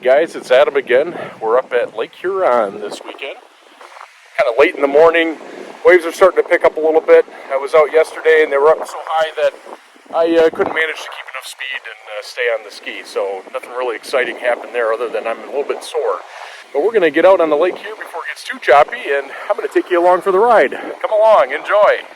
guys, it's Adam again. We're up at Lake Huron this weekend. Kind of late in the morning. Waves are starting to pick up a little bit. I was out yesterday and they were up so high that I couldn't manage to keep enough speed and stay on the ski. So nothing really exciting happened there other than I'm a little bit sore. But we're going to get out on the lake here before it gets too choppy, and I'm going to take you along for the ride. Come along, enjoy.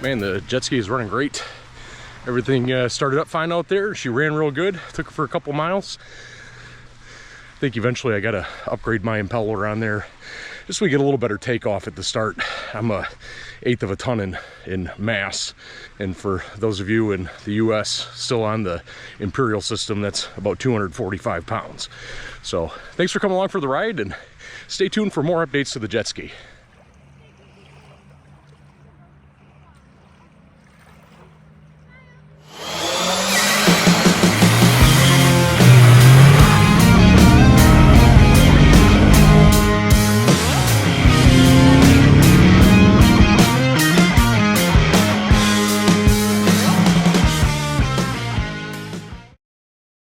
Man, the jet ski is running great. Everything started up fine out there. She ran real good. Took her for a couple miles. I think eventually I gotta upgrade my impeller on there just so we get a little better takeoff at the start. I'm a 1/8 of a ton in mass, and for those of you in the US still on the imperial system, that's about 245 pounds. So thanks for coming along for the ride, and stay tuned for more updates to the jet ski.